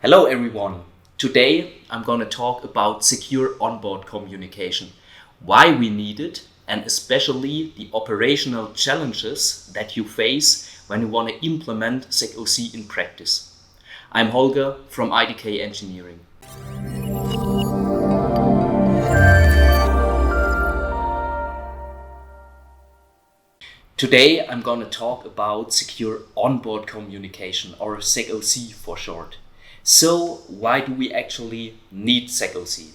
Hello everyone. Today I'm going to talk about secure onboard communication, why we need it, and especially the operational challenges that you face when you want to implement SecOC in practice. I'm Holger from IDK Engineering. Today I'm going to talk about secure onboard communication, or SecOC for short. So why do we actually need SecOC?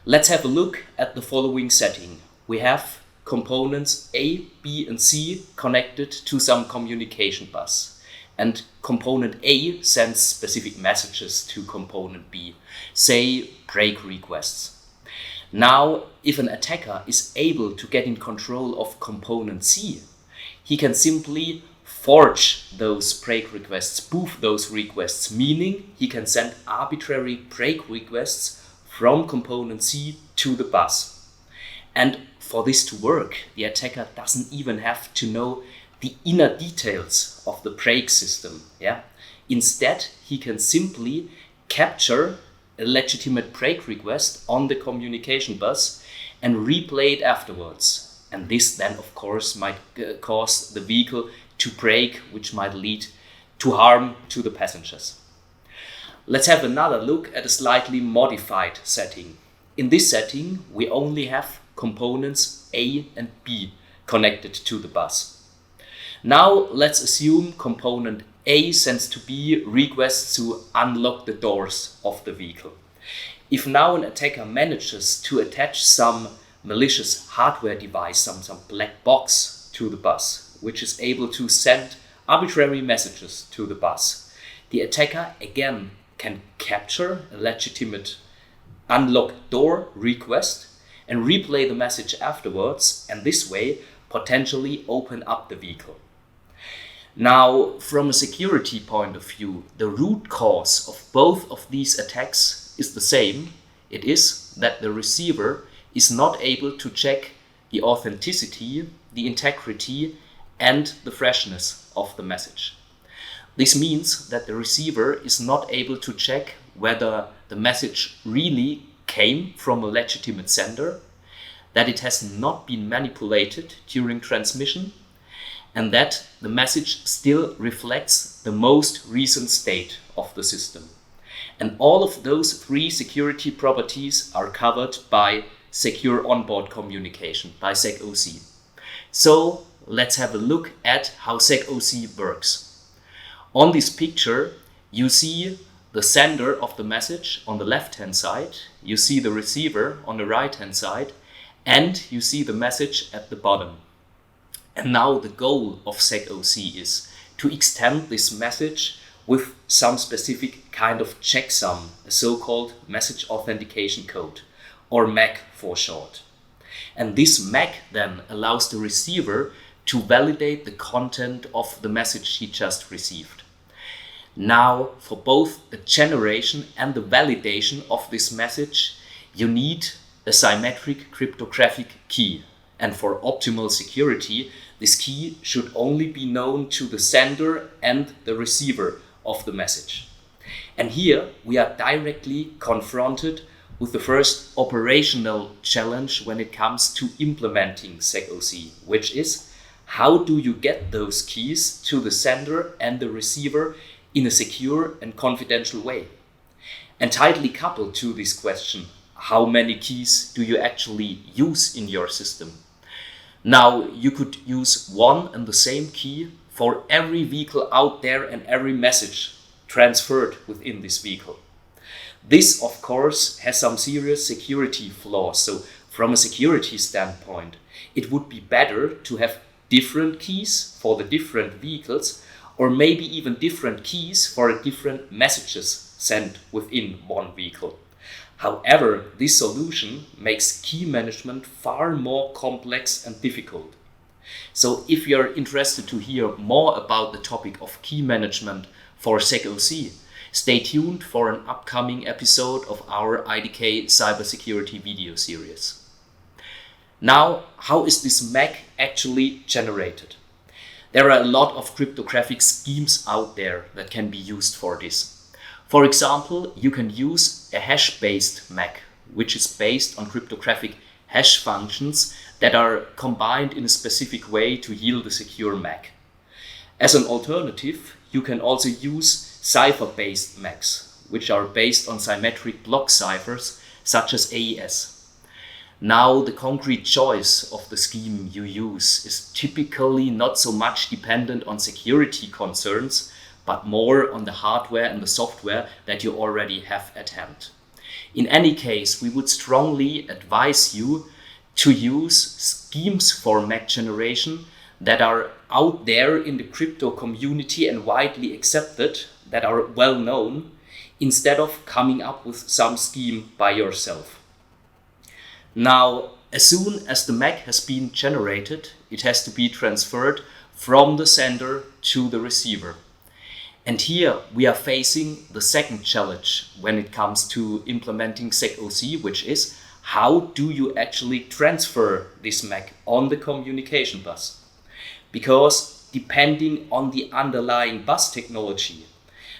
Let's have a look at the following setting. We have components A, B and C connected to some communication bus. And component A sends specific messages to component B, say break requests. Now, if an attacker is able to get in control of component C, he can simply forge those break requests, spoof those requests, meaning he can send arbitrary break requests from component C to the bus. And for this to work, the attacker doesn't even have to know the inner details of the break system. Instead, he can simply capture a legitimate break request on the communication bus and replay it afterwards. And this then, of course, might cause the vehicle to break, which might lead to harm to the passengers. Let's have another look at a slightly modified setting. In this setting, we only have components A and B connected to the bus. Now, let's assume component A sends to B requests to unlock the doors of the vehicle. If now an attacker manages to attach some malicious hardware device, some black box to the bus, which is able to send arbitrary messages to the bus, the attacker again can capture a legitimate unlock door request and replay the message afterwards, and this way potentially open up the vehicle. Now, from a security point of view, the root cause of both of these attacks is the same. It is that the receiver is not able to check the authenticity, the integrity, and the freshness of the message. This means that the receiver is not able to check whether the message really came from a legitimate sender, that it has not been manipulated during transmission, and that the message still reflects the most recent state of the system. And all of those three security properties are covered by secure onboard communication, by SecOC. So let's have a look at how SecOC works. On this picture, you see the sender of the message on the left-hand side, you see the receiver on the right-hand side, and you see the message at the bottom. And now the goal of SecOC is to extend this message with some specific kind of checksum, a so-called message authentication code, or MAC for short. And this MAC then allows the receiver to validate the content of the message he just received. Now, for both the generation and the validation of this message, you need a symmetric cryptographic key. And for optimal security, this key should only be known to the sender and the receiver of the message. And here we are directly confronted with the first operational challenge when it comes to implementing SecOC, which is how do you get those keys to the sender and the receiver in a secure and confidential way? And tightly coupled to this question, how many keys do you actually use in your system? Now, you could use one and the same key for every vehicle out there and every message transferred within this vehicle. This, of course, has some serious security flaws. So from a security standpoint, it would be better to have different keys for the different vehicles, or maybe even different keys for different messages sent within one vehicle. However, this solution makes key management far more complex and difficult. So if you're interested to hear more about the topic of key management for SecOC, stay tuned for an upcoming episode of our IDK cybersecurity video series. Now, how is this MAC actually generated? There are a lot of cryptographic schemes out there that can be used for this. For example, you can use a hash-based MAC, which is based on cryptographic hash functions that are combined in a specific way to yield a secure MAC. As an alternative, you can also use cipher-based MACs, which are based on symmetric block ciphers such as AES. Now, the concrete choice of the scheme you use is typically not so much dependent on security concerns, but more on the hardware and the software that you already have at hand. In any case, we would strongly advise you to use schemes for MAC generation that are out there in the crypto community and widely accepted, that are well known, instead of coming up with some scheme by yourself. Now, as soon as the MAC has been generated, it has to be transferred from the sender to the receiver. And here we are facing the second challenge when it comes to implementing SecOC, which is how do you actually transfer this MAC on the communication bus? Because depending on the underlying bus technology,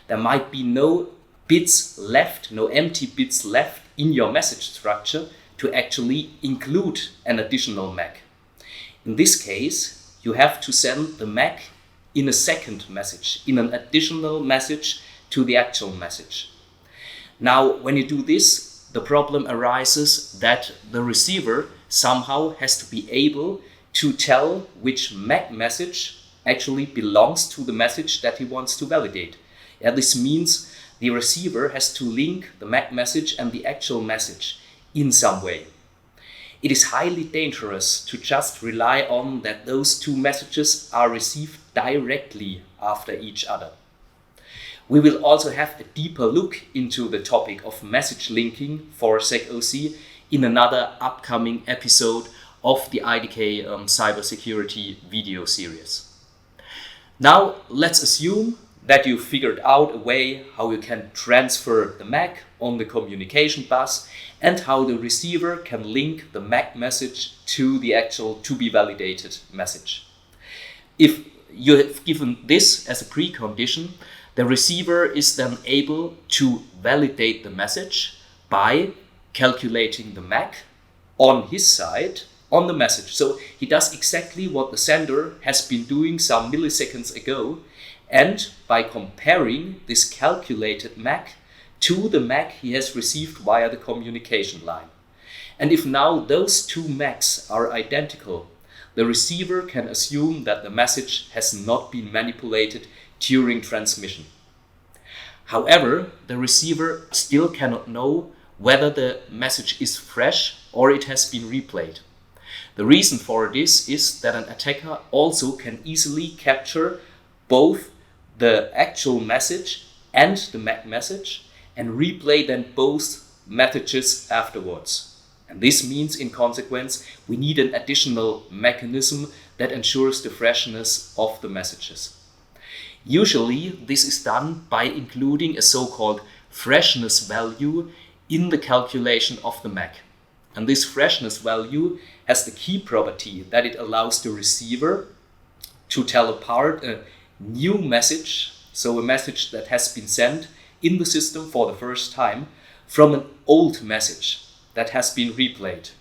there might be no bits left, no empty bits left in your message structure to actually include an additional MAC. In this case, you have to send the MAC in a second message, in an additional message to the actual message. Now, when you do this, the problem arises that the receiver somehow has to be able to tell which MAC message actually belongs to the message that he wants to validate. This means the receiver has to link the MAC message and the actual message in some way. It is highly dangerous to just rely on that those two messages are received directly after each other. We will also have a deeper look into the topic of message linking for SecOC in another upcoming episode of the IDK cybersecurity video series. Now let's assume that you figured out a way how you can transfer the MAC on the communication bus and how the receiver can link the MAC message to the actual to be validated message. If you have given this as a precondition, the receiver is then able to validate the message by calculating the MAC on his side on the message. So he does exactly what the sender has been doing some milliseconds ago, and by comparing this calculated MAC to the MAC he has received via the communication line. And if now those two MACs are identical, the receiver can assume that the message has not been manipulated during transmission. However, the receiver still cannot know whether the message is fresh or it has been replayed. The reason for this is that an attacker also can easily capture both the actual message and the MAC message and replay then both messages afterwards. And this means, in consequence, we need an additional mechanism that ensures the freshness of the messages. Usually, this is done by including a so-called freshness value in the calculation of the MAC. And this freshness value has the key property that it allows the receiver to tell apart a new message, so a message that has been sent in the system for the first time, from an old message that has been replayed.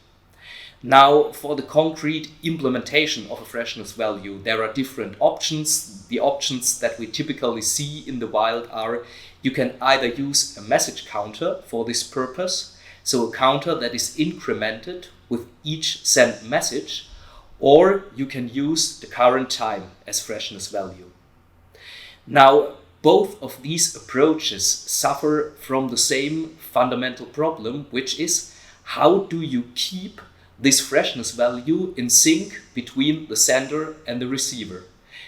Now, for the concrete implementation of a freshness value, there are different options. The options that we typically see in the wild are you can either use a message counter for this purpose, so a counter that is incremented with each sent message, or you can use the current time as freshness value. Now, both of these approaches suffer from the same fundamental problem, which is how do you keep this freshness value in sync between the sender and the receiver?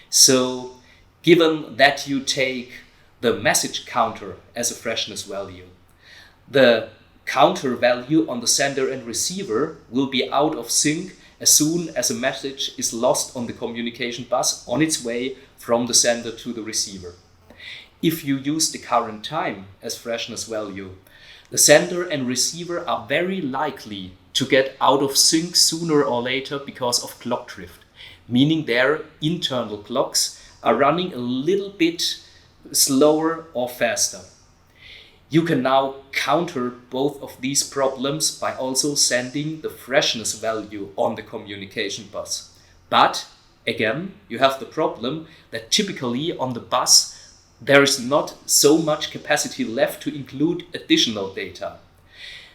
So, given that you take the message counter as a freshness value, the counter value on the sender and receiver will be out of sync as soon as a message is lost on the communication bus on its way from the sender to the receiver. If you use the current time as freshness value, the sender and receiver are very likely to get out of sync sooner or later because of clock drift, meaning their internal clocks are running a little bit slower or faster. You can now counter both of these problems by also sending the freshness value on the communication bus. But again, you have the problem that typically on the bus there is not so much capacity left to include additional data.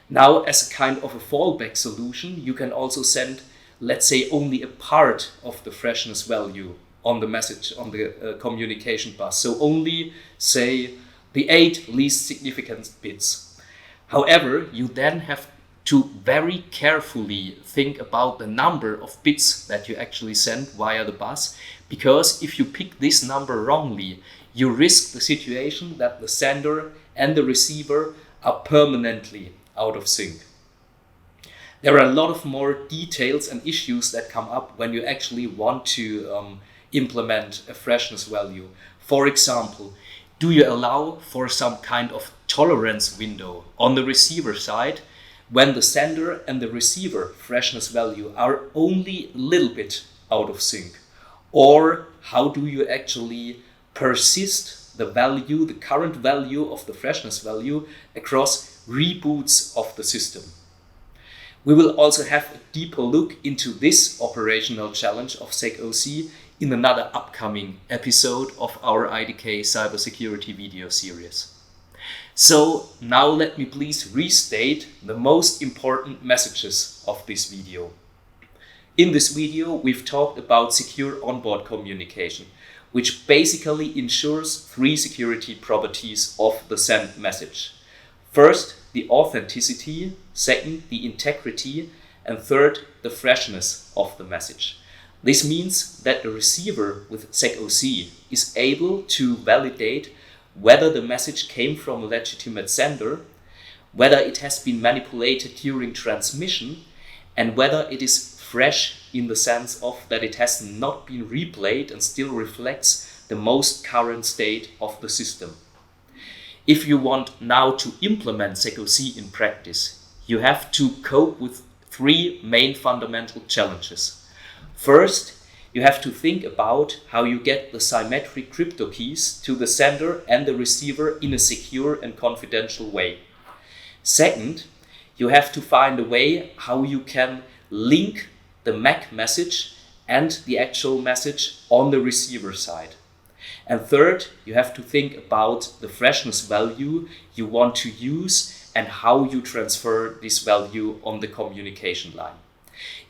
Now, as a kind of a fallback solution, you can also send, let's say, only a part of the freshness value on the message, on the communication bus. So only, say, the 8 least significant bits. However, you then have to very carefully think about the number of bits that you actually send via the bus, because if you pick this number wrongly, you risk the situation that the sender and the receiver are permanently out of sync. There are a lot of more details and issues that come up when you actually want to implement a freshness value. For example, do you allow for some kind of tolerance window on the receiver side when the sender and the receiver freshness value are only a little bit out of sync? Or how do you actually persist the value, the current value of the freshness value across reboots of the system? We will also have a deeper look into this operational challenge of SecOC in another upcoming episode of our IDK cybersecurity video series. So now let me please restate the most important messages of this video. In this video, we've talked about secure onboard communication, which basically ensures 3 security properties of the sent message. First, the authenticity. Second, the integrity. And third, the freshness of the message. This means that the receiver with SecOC is able to validate whether the message came from a legitimate sender, whether it has been manipulated during transmission, and whether it is fresh in the sense of that it has not been replayed and still reflects the most current state of the system. If you want now to implement SecOC in practice, you have to cope with 3 main fundamental challenges. First, you have to think about how you get the symmetric crypto keys to the sender and the receiver in a secure and confidential way. Second, you have to find a way how you can link the MAC message and the actual message on the receiver side. And third, you have to think about the freshness value you want to use and how you transfer this value on the communication line.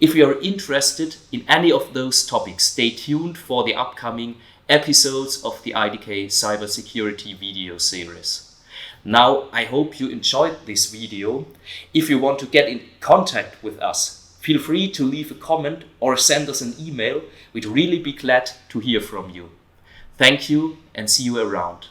If you are interested in any of those topics, stay tuned for the upcoming episodes of the IDK cybersecurity video series. Now, I hope you enjoyed this video. If you want to get in contact with us, feel free to leave a comment or send us an email. We'd really be glad to hear from you. Thank you and see you around.